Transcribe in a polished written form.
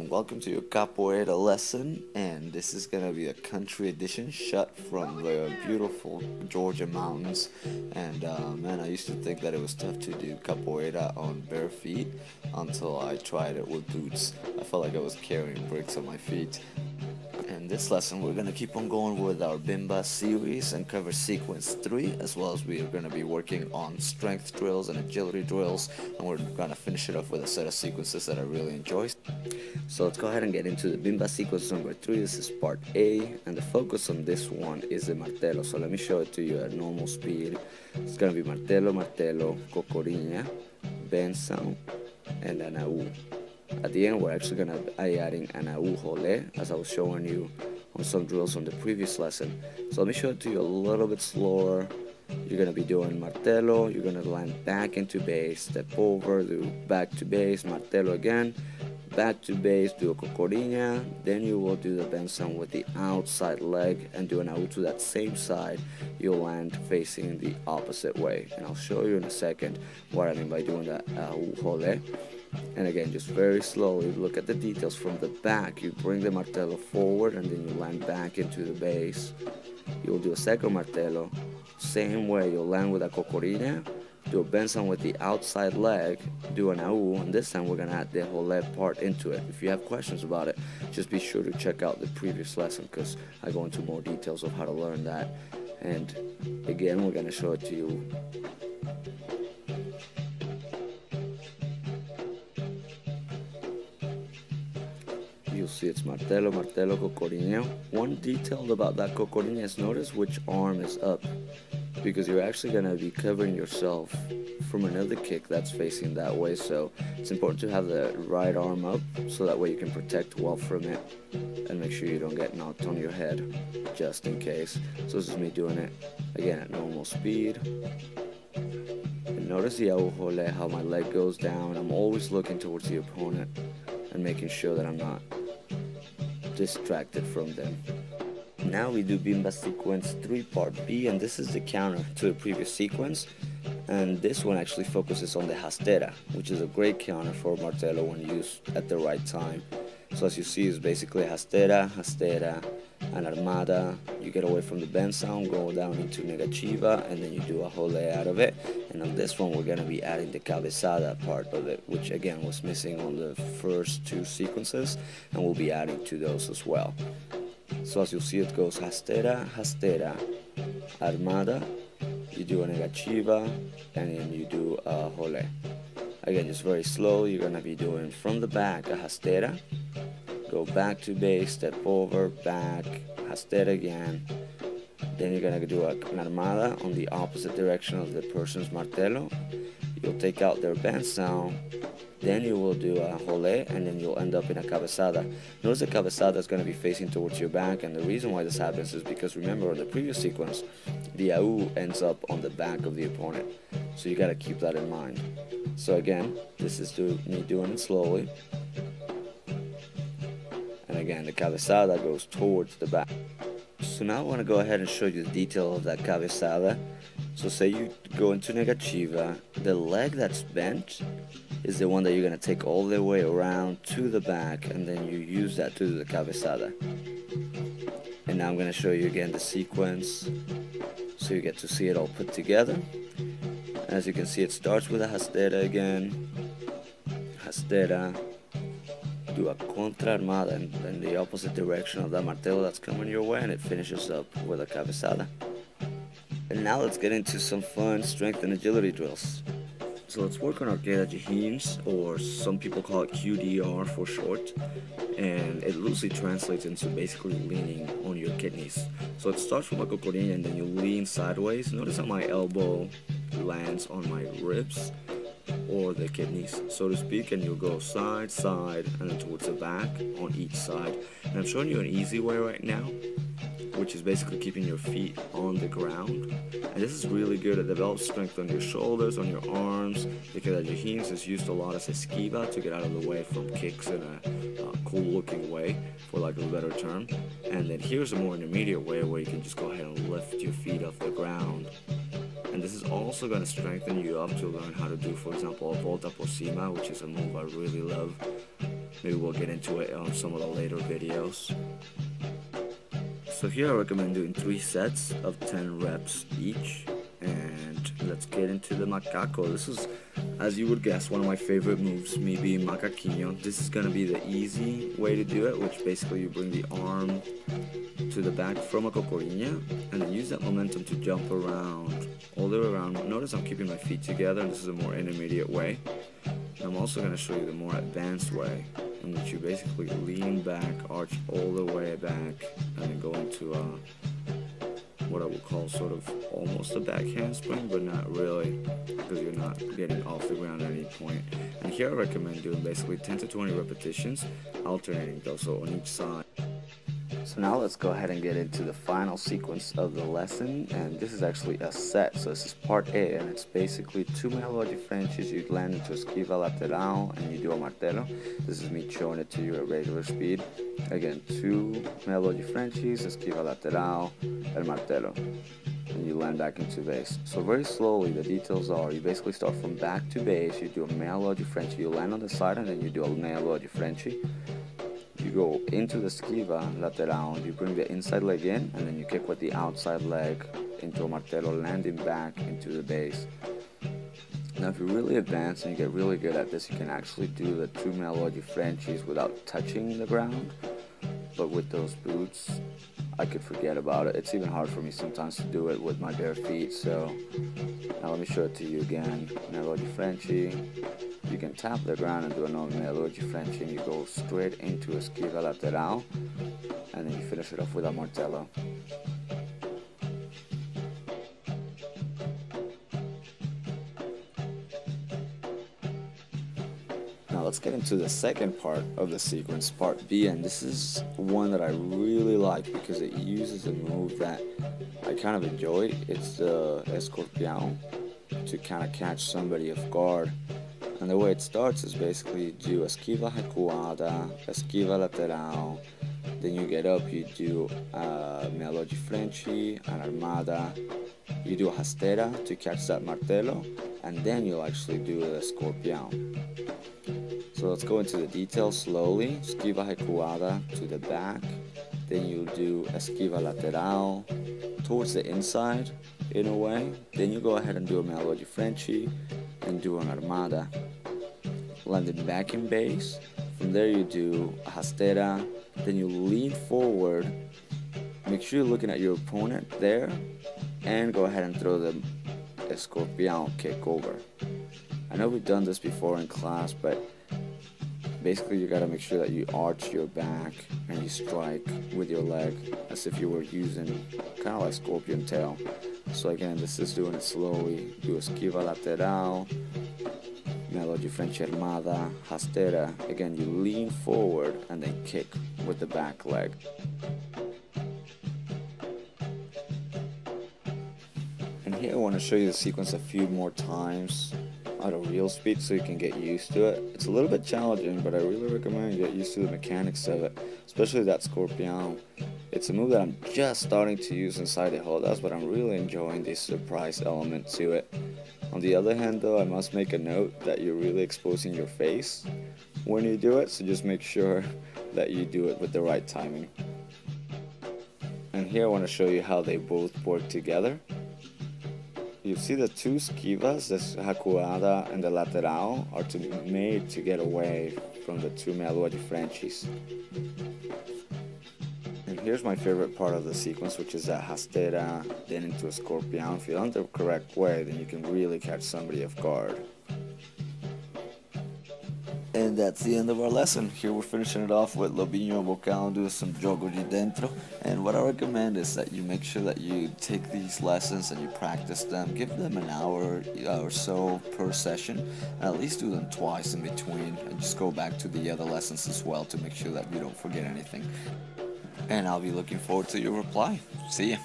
Welcome to your Capoeira lesson, and this is gonna be a country edition shot from the beautiful Georgia mountains. And man, I used to think that it was tough to do capoeira on bare feet until I tried it with boots. I felt like I was carrying bricks on my feet. In this lesson, we're going to keep on going with our Bimba series and cover sequence 3, as well as we are going to be working on strength drills and agility drills, and we're going to finish it off with a set of sequences that I really enjoy. So let's go ahead and get into the Bimba sequence number 3. This is part A, and the focus on this one is the martello. So let me show it to you at normal speed. It's going to be martello, martello, cocoriña, bend sound, and an AU. At the end, we're actually going to be adding an AU jole, as I was showing you on some drills on the previous lesson. So let me show it to you a little bit slower. You're going to be doing martello, you're going to land back into base, step over, do back to base, martello again, back to base, do a cocoriña, then you will do the bend sound with the outside leg and do an AU to that same side. You'll land facing the opposite way, and I'll show you in a second what I mean by doing that AU jole. And again, just very slowly, look at the details from the back. You bring the martello forward and then you land back into the base. You'll do a second martello, same way, you'll land with a cocoriña, do a bend sound with the outside leg, do an AU, and this time we're going to add the jole part into it. If you have questions about it, just be sure to check out the previous lesson, because I go into more details of how to learn that. And again, we're going to show it to you. You'll see it's martello, martello, cocoriña. One detail about that cocoriña is notice which arm is up, because you're actually going to be covering yourself from another kick that's facing that way. So it's important to have the right arm up so that way you can protect well from it and make sure you don't get knocked on your head just in case. So this is me doing it again at normal speed. And notice the AU jole, how my leg goes down. I'm always looking towards the opponent and making sure that I'm not distracted from them. Now we do Bimba sequence 3 part B, and this is the counter to the previous sequence, and this one actually focuses on the hastera, which is a great counter for martello when used at the right time. So as you see, it's basically hastera, hastera, and armada. You get away from the bend sound, go down into negativa, and then you do a jole out of it. And on this one, we're going to be adding the cabezada part of it, which again was missing on the first 2 sequences, and we'll be adding to those as well. So as you see, it goes hastera, hastera, armada, you do a negativa, and then you do a jole. Again, just very slow. You're going to be doing from the back a hastera, go back to base, step over, back, hastera again. Then you're going to do an armada on the opposite direction of the person's martello. You'll take out their bend sound, then you will do a jole, and then you'll end up in a cabezada. Notice the cabezada is going to be facing towards your back, and the reason why this happens is because, remember, in the previous sequence, the AU ends up on the back of the opponent. So you got to keep that in mind. So again, this is me doing it slowly. And again, the cabezada goes towards the back. So now I want to go ahead and show you the detail of that cabezada. So say you go into negativa, the leg that's bent is the one that you're going to take all the way around to the back, and then you use that to do the cabezada. And now I'm going to show you again the sequence so you get to see it all put together. As you can see, it starts with a hastera again, hastera, do a contra armada in the opposite direction of that martello that's coming your way, and it finishes up with a cabezada. And now let's get into some fun strength and agility drills. So let's work on our Queda de Rins, or some people call it QDR for short, and it loosely translates into basically leaning on your kidneys. So it starts from a cocoriña and then you lean sideways. Notice how my elbow lands on my ribs, or the kidneys, so to speak, and you'll go side, side, and then towards the back on each side. And I'm showing you an easy way right now, which is basically keeping your feet on the ground. And this is really good. It develops strength on your shoulders, on your arms. The Queda de Rins is used a lot as esquiva, to get out of the way from kicks in a cool looking way, for lack of a better term. And then here's a more intermediate way where you can just go ahead and lift your feet off the ground. And this is also going to strengthen you up to learn how to do, for example, a volta por cima, which is a move I really love. Maybe we'll get into it on some of the later videos. So here I recommend doing 3 sets of 10 reps each. And let's get into the macaco. This is, as you would guess, one of my favorite moves, me being Macaquinho. This is going to be the easy way to do it, which basically you bring the arm to the back from a cocoriña and then use that momentum to jump around, all the way around. Notice I'm keeping my feet together, and this is a more intermediate way. And I'm also going to show you the more advanced way, in which you basically lean back, arch all the way back, and then go into what I would call sort of almost a back handspring, but not really, because you're not getting off the ground at any point. And here I recommend doing basically 10 to 20 repetitions, alternating those, so on each side. So now let's go ahead and get into the final sequence of the lesson, and this is actually a set. So this is part A, and it's basically 2 melody Frenchies. You land into esquiva lateral and you do a martello. This is me showing it to you at regular speed. Again, 2 melody Frenchies, esquiva lateral, el martello, and you land back into bass. So very slowly, the details are, you basically start from back to bass, you do a melody Frenchie, you land on the side, and then you do a melody Frenchie. You go into the esquiva lateral, you bring the inside leg in, and then you kick with the outside leg into a martello, landing back into the bass. Now if you really advance and you get really good at this, you can actually do the 2 melody Frenchies without touching the ground. But with those boots, I could forget about it. It's even hard for me sometimes to do it with my bare feet. So now let me show it to you again. Melody Frenchie. You can tap the ground and do another melody Frenchie, and you go straight into esquiva lateral, and then you finish it off with a martello. Now let's get into the second part of the sequence, part B, and this is one that I really like because it uses a move that I kind of enjoy. It's the Scorpiao, to kind of catch somebody off guard. And the way it starts is basically you do esquiva recuada, esquiva lateral, then you get up, you do melody Frenchie, an armada, you do a hastera to catch that martello, and then you'll actually do the Scorpiao. So let's go into the details slowly. Esquiva recuada to the back, then you'll do esquiva lateral towards the inside in a way, then you go ahead and do a melody Frenchie and do an armada, landing back in bass. From there you do a hastera, then you lean forward, make sure you're looking at your opponent there, and go ahead and throw the Scorpiao kick over. I know we've done this before in class, but basically you gotta make sure that you arch your back and you strike with your leg as if you were using kind of like scorpion tail. So again, this is doing it slowly. Do esquiva lateral, melody French armada, hastera. Again, you lean forward and then kick with the back leg. And here I want to show you the sequence a few more times at a real speed so you can get used to it. It's a little bit challenging, but I really recommend you get used to the mechanics of it, especially that Scorpiao. It's a move that I'm just starting to use inside the rodas, but I'm really enjoying the surprise element to it. On the other hand though, I must make a note that you're really exposing your face when you do it, so just make sure that you do it with the right timing. And here I want to show you how they both work together. You see the 2 esquivas, the recuada and the lateral, are made to get away from the 2 melody Frenchies. And here's my favorite part of the sequence, which is that hastera, then into a Scorpiao. If you're on the correct way, then you can really catch somebody off guard. And that's the end of our lesson. Here we're finishing it off with Lobinho and Bocao doing some jogo de dentro. And what I recommend is that you make sure that you take these lessons and you practice them. Give them an hour or so per session, and at least do them twice in between. And just go back to the other lessons as well to make sure that you don't forget anything. And I'll be looking forward to your reply. See ya.